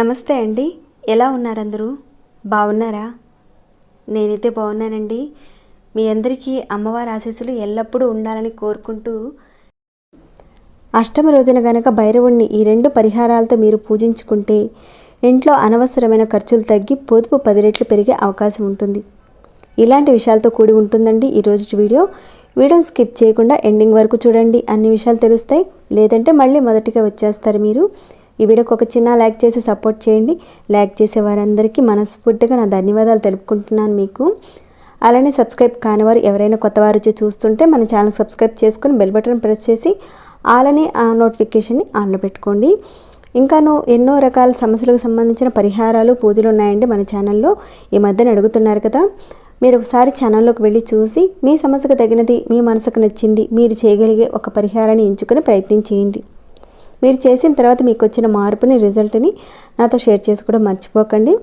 నమస్తే అండి, ఎలా ఉన్నారు అందరూ? బాగున్నారా? నేనైతే బాగున్నానండి. మీ అందరికీ అమ్మవారి ఆశీస్సులు ఎల్లప్పుడూ ఉండాలని కోరుకుంటూ, అష్టమి రోజున గనక భైరవుణ్ణి ఈ 2 పరిహారాలతో మీరు పూజించుకుంటే ఇంట్లో అనవసరమైన ఖర్చులు తగ్గి పొదుపు 10 రెట్లు పెరిగే అవకాశం ఉంటుంది. ఇలాంటి విషయాలతో కూడి ఉంటుందండి ఈరోజు వీడియోని స్కిప్ చేయకుండా ఎండింగ్ వరకు చూడండి, అన్ని విషయాలు తెలుస్తాయి. లేదంటే మళ్ళీ మొదటిగా వచ్చేస్తారు మీరు. ఈ వీడియోకి ఒక చిన్న లైక్ చేసి సపోర్ట్ చేయండి. లైక్ చేసే వారందరికీ మనస్ఫూర్తిగా నా ధన్యవాదాలు తెలుపుకుంటున్నాను మీకు. అలానే సబ్స్క్రైబ్ కానివారు ఎవరైనా కొత్త వారు చూస్తుంటే మన ఛానల్ సబ్స్క్రైబ్ చేసుకుని బెల్ బటన్ ప్రెస్ చేసి అలానే ఆ నోటిఫికేషన్ని ఆన్లో పెట్టుకోండి. ఇంకాను ఎన్నో రకాల సమస్యలకు సంబంధించిన పరిహారాలు, పూజలు ఉన్నాయండి మన ఛానల్లో. ఈ మధ్యన అడుగుతున్నారు కదా, మీరు ఒకసారి ఛానల్లోకి వెళ్ళి చూసి మీ సమస్యకు తగినది, మీ మనసుకు నచ్చింది, మీరు చేయగలిగే ఒక పరిహారాన్ని ఎంచుకుని ప్రయత్నం చేయండి. మీరు చేసిన తర్వాత మీకు వచ్చిన మార్పుని, రిజల్ట్ని నాతో షేర్ చేసుకోవడం మర్చిపోకండి.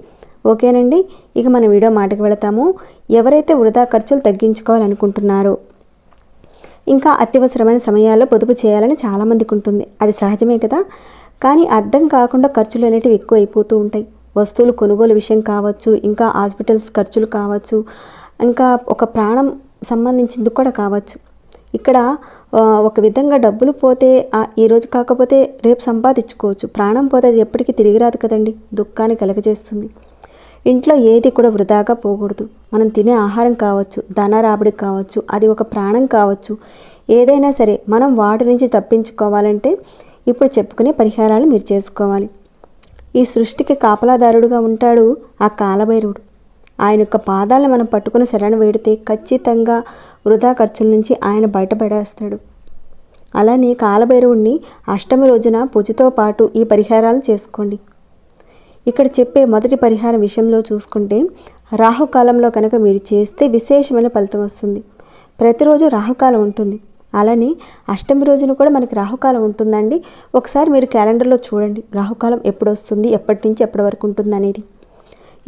ఓకేనండి, ఇక మన వీడియో మాటకు వెళతాము. ఎవరైతే వృధా ఖర్చులు తగ్గించుకోవాలనుకుంటున్నారో, ఇంకా అత్యవసరమైన సమయాల్లో పొదుపు చేయాలని చాలామందికి ఉంటుంది. అది సహజమే కదా. కానీ అర్థం కాకుండా ఖర్చులు అనేటివి ఎక్కువ అయిపోతూ ఉంటాయి. వస్తువులు కొనుగోలు విషయం కావచ్చు, ఇంకా హాస్పిటల్స్ ఖర్చులు కావచ్చు, ఇంకా ఒక ప్రాణం సంబంధించింది కూడా కావచ్చు. ఇక్కడ ఒక విధంగా డబ్బులు పోతే ఈరోజు కాకపోతే రేపు సంపాదించుకోవచ్చు. ప్రాణం పోతే అది ఎప్పటికీ తిరిగి రాదు కదండి, దుఃఖాన్ని కలగజేస్తుంది. ఇంట్లో ఏది కూడా వృధాగా పోకూడదు. మనం తినే ఆహారం కావచ్చు, ధన రాబడి కావచ్చు, అది ఒక ప్రాణం కావచ్చు, ఏదైనా సరే మనం వాటి నుంచి తప్పించుకోవాలంటే ఇప్పుడు చెప్పుకునే పరిహారాలు మీరు చేసుకోవాలి. ఈ సృష్టికి కాపలాదారుడుగా ఉంటాడు ఆ కాలభైరవుడు. ఆయన యొక్క పాదాలను మనం పట్టుకుని శరణ వేడితే ఖచ్చితంగా వృధా ఖర్చుల నుంచి ఆయన బయటపడేస్తాడు. అలానే కాలభైరవుణ్ణి అష్టమి రోజున పూజతో పాటు ఈ పరిహారాలు చేసుకోండి. ఇక్కడ చెప్పే మొదటి పరిహారం విషయంలో చూసుకుంటే, రాహుకాలంలో కనుక మీరు చేస్తే విశేషమైన ఫలితం వస్తుంది. ప్రతిరోజు రాహుకాలం ఉంటుంది. అలానే అష్టమి రోజున కూడా మనకి రాహుకాలం ఉంటుందండి. ఒకసారి మీరు క్యాలెండర్లో చూడండి, రాహుకాలం ఎప్పుడు వస్తుంది, ఎప్పటి నుంచి ఎప్పటి వరకు ఉంటుంది అనేది.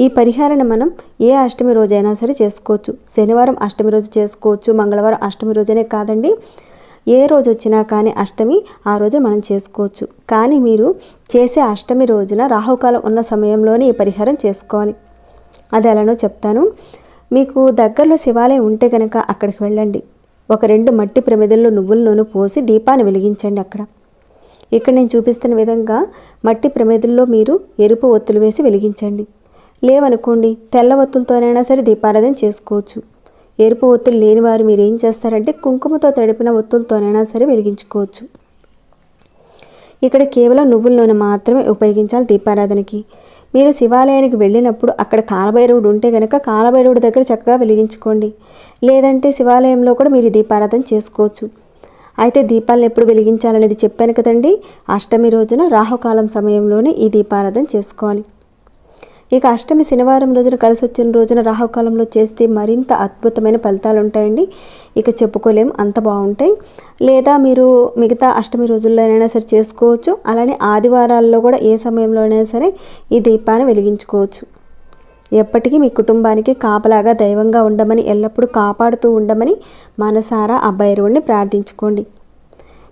ఈ పరిహారాన్ని మనం ఏ అష్టమి రోజైనా సరే చేసుకోవచ్చు. శనివారం అష్టమి రోజు చేసుకోవచ్చు, మంగళవారం అష్టమి రోజనే కాదండి, ఏ రోజు వచ్చినా కానీ అష్టమి ఆ రోజు మనం చేసుకోవచ్చు. కానీ మీరు చేసే అష్టమి రోజున రాహుకాలం ఉన్న సమయంలోనే ఈ పరిహారం చేసుకోవాలి. అది ఎలానో చెప్తాను. మీకు దగ్గరలో శివాలయం ఉంటే కనుక అక్కడికి వెళ్ళండి. ఒక 2 మట్టి ప్రమిదల్లో నువ్వుల నూనె పోసి దీపాన్ని వెలిగించండి. ఇక్కడ నేను చూపిస్తున్న విధంగా మట్టి ప్రమిదల్లో మీరు ఎరుపు ఒత్తులు వేసి వెలిగించండి. లేవనుకోండి, తెల్ల ఒత్తులతోనైనా సరే దీపారాధన చేసుకోవచ్చు. ఎరుపు ఒత్తులు లేని వారు మీరు ఏం చేస్తారంటే కుంకుమతో తడిపిన ఒత్తులతోనైనా సరే వెలిగించుకోవచ్చు. ఇక్కడ కేవలం నువ్వుల నూనె మాత్రమే ఉపయోగించాలి దీపారాధనకి. మీరు శివాలయానికి వెళ్ళినప్పుడు అక్కడ కాలభైరవుడు ఉంటే కనుక కాలభైరవుడి దగ్గర చక్కగా వెలిగించుకోండి. లేదంటే శివాలయంలో కూడా మీరు దీపారాధన చేసుకోవచ్చు. అయితే దీపాలను ఎప్పుడు వెలిగించాలనేది చెప్పాను కదండి. అష్టమి రోజున రాహుకాలం సమయంలోనే ఈ దీపారాధన చేసుకోవాలి. ఇక అష్టమి శనివారం రోజున కలిసి వచ్చిన రోజున రాహుకాలంలో చేస్తే మరింత అద్భుతమైన ఫలితాలు ఉంటాయండి. ఇక చెప్పుకోలేం, అంత బాగుంటాయి. లేదా మీరు మిగతా అష్టమి రోజుల్లోనైనా సరే చేసుకోవచ్చు. అలానే ఆదివారాల్లో కూడా ఏ సమయంలోనైనా సరే ఈ దీపాన్ని వెలిగించుకోవచ్చు. ఎప్పటికీ మీ కుటుంబానికి కాపలాగా దైవంగా ఉండమని, ఎల్లప్పుడూ కాపాడుతూ ఉండమని మనసారా ఆ భైరవుడిని ప్రార్థించుకోండి.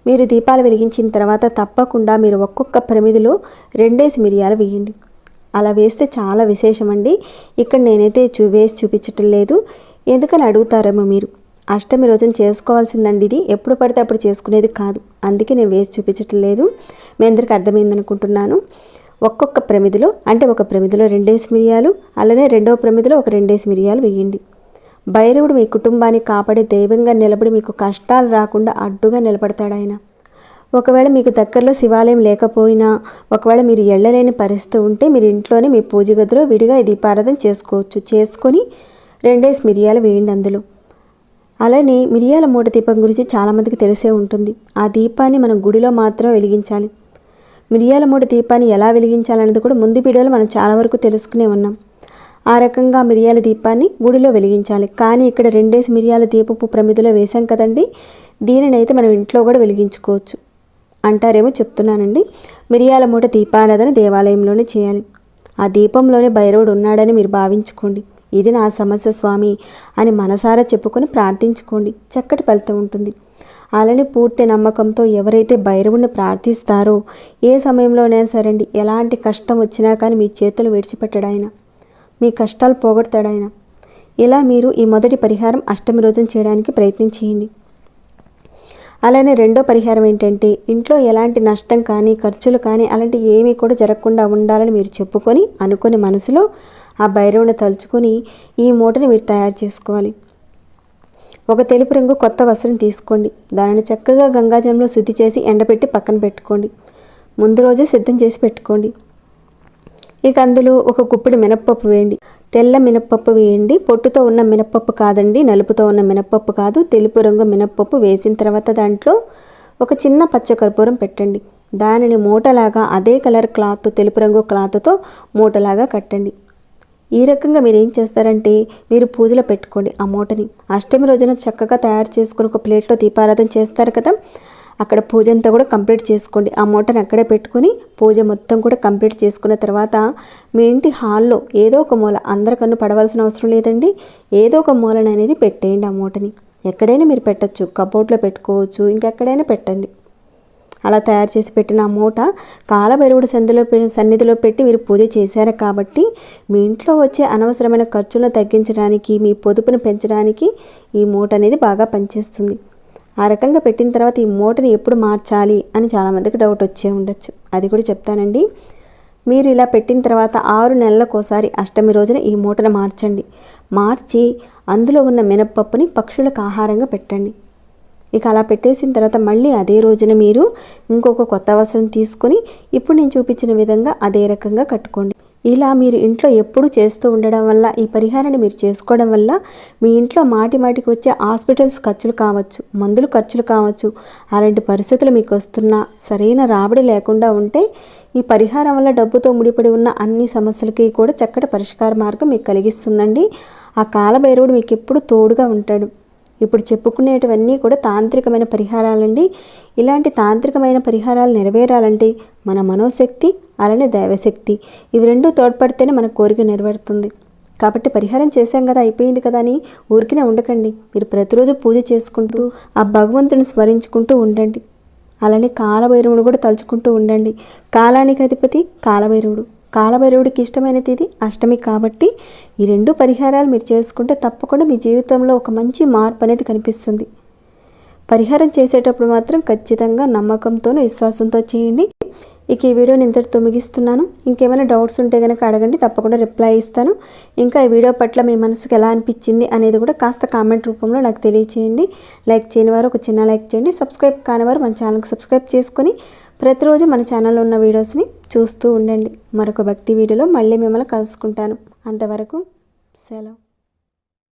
మీరు దీపాలు వెలిగించిన తర్వాత తప్పకుండా మీరు ఒక్కొక్క ప్రమిదిలో 2 మిరియాలు వేయండి. అలా వేస్తే చాలా విశేషమండి. ఇక్కడ నేనైతే వేసి చూపించటం లేదు. ఎందుకని అడుగుతారేమో మీరు. అష్టమి రోజున చేసుకోవాల్సిందండి ఇది, ఎప్పుడు పడితే అప్పుడు చేసుకునేది కాదు. అందుకే నేను వేసి చూపించటం లేదు. మీ అందరికీ అర్థమైందనుకుంటున్నాను. ఒక్కొక్క ప్రమిదిలో అంటే ఒక ప్రమిదిలో 2 మిరియాలు, అలానే రెండవ ప్రమిదిలో ఒక 2 మిరియాలు వేయండి. భైరవుడు మీ కుటుంబాన్ని కాపాడే దైవంగా నిలబడి మీకు కష్టాలు రాకుండా అడ్డుగా నిలబడతాడు ఆయన. ఒకవేళ మీకు దగ్గరలో శివాలయం లేకపోయినా, ఒకవేళ మీరు వెళ్ళలేని పరిస్థితి ఉంటే మీరు ఇంట్లోనే మీ పూజ గదిలో విడిగా ఈ దీపారాధన చేసుకోవచ్చు. చేసుకొని 2 మిరియాలు వేయండి అందులో. అలానే మిరియాల మూట దీపం గురించి చాలామందికి తెలిసే ఉంటుంది. ఆ దీపాన్ని మనం గుడిలో మాత్రమే వెలిగించాలి. మిరియాల మూట దీపాన్ని ఎలా వెలిగించాలనేది కూడా ముందు వీడియోలో మనం చాలా వరకు తెలుసుకునే ఉన్నాం. ఆ రకంగా మిరియాల దీపాన్ని గుడిలో వెలిగించాలి. కానీ ఇక్కడ 2 మిరియాల దీపపు ప్రమిదిలో వేసాం కదండి, దీనినైతే మనం ఇంట్లో కూడా వెలిగించుకోవచ్చు అంటారేమో చెప్తున్నానండి. మిరియాల మూట దీపారాధన దేవాలయంలోనే చేయాలి. ఆ దీపంలోనే భైరవుడు ఉన్నాడని మీరు భావించుకోండి. ఇది నా సమస్య స్వామి అని మనసారా చెప్పుకొని ప్రార్థించుకోండి, చక్కటి ఫలితం ఉంటుంది. అలానే పూర్తి నమ్మకంతో ఎవరైతే భైరవుడిని ప్రార్థిస్తారో ఏ సమయంలోనైనా సరేండి, ఎలాంటి కష్టం వచ్చినా కానీ మీ చేతులు విడిచిపెట్టడాయన, మీ కష్టాలు పోగొడతాడాయన. ఇలా మీరు ఈ మొదటి పరిహారం అష్టమి రోజున చేయడానికి ప్రయత్నం చేయండి. అలానే రెండో పరిహారం ఏంటంటే, ఇంట్లో ఎలాంటి నష్టం కానీ ఖర్చులు కానీ అలాంటి ఏమీ కూడా జరగకుండా ఉండాలని మీరు చెప్పుకొని అనుకుని మనసులో ఆ భైరవుని తలుచుకొని ఈ మూటని మీరు తయారు చేసుకోవాలి. ఒక తెలుపు రంగు కొత్త వస్త్రం తీసుకోండి. దానిని చక్కగా గంగాజలంలో శుద్ధి చేసి ఎండబెట్టి పక్కన పెట్టుకోండి. ముందు రోజే సిద్ధం చేసి పెట్టుకోండి. ఇక అందులో ఒక గుప్పెడు మినప్పప్పు వేయండి. తెల్ల మినప్పప్పు వేయండి. పొట్టుతో ఉన్న మినప్పప్పు కాదండి, నలుపుతో ఉన్న మినప్పప్పు కాదు, తెలుపు రంగు మినప్పప్పు వేసిన తర్వాత దాంట్లో ఒక చిన్న పచ్చకర్పూరం పెట్టండి. దానిని మూటలాగా అదే కలర్ క్లాత్, తెలుపు రంగు క్లాత్తో మూటలాగా కట్టండి. ఈ రకంగా మీరు ఏం చేస్తారంటే, మీరు పూజలో పెట్టుకోండి ఆ మూటని. అష్టమి రోజున చక్కగా తయారు చేసుకుని ఒక ప్లేట్లో దీపారాధన చేస్తారు కదా, అక్కడ పూజ అంతా కూడా కంప్లీట్ చేసుకోండి. ఆ మూటని అక్కడే పెట్టుకొని పూజ మొత్తం కూడా కంప్లీట్ చేసుకున్న తర్వాత మీ ఇంటి హాల్లో ఏదో ఒక మూల, అందరికన్నా పడవలసిన అవసరం లేదండి, ఏదో ఒక మూలన అనేది పెట్టేయండి ఆ మూటని. ఎక్కడైనా మీరు పెట్టచ్చు, కబోర్డ్లో పెట్టుకోవచ్చు, ఇంకెక్కడైనా పెట్టండి. అలా తయారు చేసి పెట్టిన ఆ మూట కాలభైరవుడి సన్నిధిలో పెట్టి మీరు పూజ చేశారు కాబట్టి మీ ఇంట్లో వచ్చే అనవసరమైన ఖర్చులను తగ్గించడానికి, మీ పొదుపును పెంచడానికి ఈ మూట అనేది బాగా పనిచేస్తుంది. ఆ రకంగా పెట్టిన తర్వాత ఈ మూటని ఎప్పుడు మార్చాలి అని చాలామందికి డౌట్ వచ్చే ఉండొచ్చు, అది కూడా చెప్తానండి. మీరు ఇలా పెట్టిన తర్వాత 6 నెలలకోసారి అష్టమి రోజున ఈ మూటను మార్చండి. మార్చి అందులో ఉన్న మినప్పప్పుని పక్షులకు ఆహారంగా పెట్టండి. ఇక అలా పెట్టేసిన తర్వాత మళ్ళీ అదే రోజున మీరు ఇంకొక కొత్త వస్త్రం తీసుకొని ఇప్పుడు నేను చూపించిన విధంగా అదే రకంగా కట్టుకోండి. ఇలా మీరు ఇంట్లో ఎప్పుడు చేస్తూ ఉండడం వల్ల, ఈ పరిహారాన్ని మీరు చేసుకోవడం వల్ల మీ ఇంట్లో మాటికి వచ్చే హాస్పిటల్స్ ఖర్చులు కావచ్చు, మందులు ఖర్చులు కావచ్చు, అలాంటి పరిస్థితులు మీకు వస్తున్నా సరైన రాబడి లేకుండా ఉంటే ఈ పరిహారం వల్ల డబ్బుతో ముడిపడి ఉన్న అన్ని సమస్యలకి కూడా చక్కటి పరిష్కార మార్గం మీకు కలిగిస్తుందండి. ఆ కాలభైరవుడు మీకు ఎప్పుడు తోడుగా ఉంటాడు. ఇప్పుడు చెప్పుకునేటివన్నీ కూడా తాంత్రికమైన పరిహారాలండి. ఇలాంటి తాంత్రికమైన పరిహారాలు నెరవేరాలంటే మన మనోశక్తి అలానే దైవశక్తి ఇవి రెండూ తోడ్పడితేనే మన కోరిక నెరవేరుతుంది. కాబట్టి పరిహారం చేశాం కదా, అయిపోయింది కదా అని ఊరికినే ఉండకండి. మీరు ప్రతిరోజు పూజ చేసుకుంటూ ఆ భగవంతుని స్మరించుకుంటూ ఉండండి. అలానే కాలభైరవుడు కూడా తలుచుకుంటూ ఉండండి. కాలానికి అధిపతి కాలభైరవుడు. కాలభైరవుడికి ఇష్టమైన తిథి అష్టమి కాబట్టి ఈ 2 పరిహారాలు మీరు చేసుకుంటే తప్పకుండా మీ జీవితంలో ఒక మంచి మార్పు అనేది కనిపిస్తుంది. పరిహారం చేసేటప్పుడు మాత్రం ఖచ్చితంగా నమ్మకంతో విశ్వాసంతో చేయండి. ఇక ఈ వీడియోని ఇంతటితో ముగిస్తున్నాను. ఇంకేమైనా డౌట్స్ ఉంటే కనుక అడగండి, తప్పకుండా రిప్లై ఇస్తాను. ఇంకా ఈ వీడియో పట్ల మీ మనసుకు ఎలా అనిపించింది అనేది కూడా కాస్త కామెంట్ రూపంలో నాకు తెలియచేయండి. లైక్ చేయని వారు ఒక చిన్న లైక్ చేయండి. సబ్స్క్రైబ్ కానివారు మన ఛానల్కి సబ్స్క్రైబ్ చేసుకొని ప్రతిరోజు మన ఛానల్లో ఉన్న వీడియోస్ని చూస్తూ ఉండండి. మరొక భక్తి వీడియోలో మళ్ళీ మిమ్మల్ని కలుసుకుంటాను. అంతవరకు సెలవు.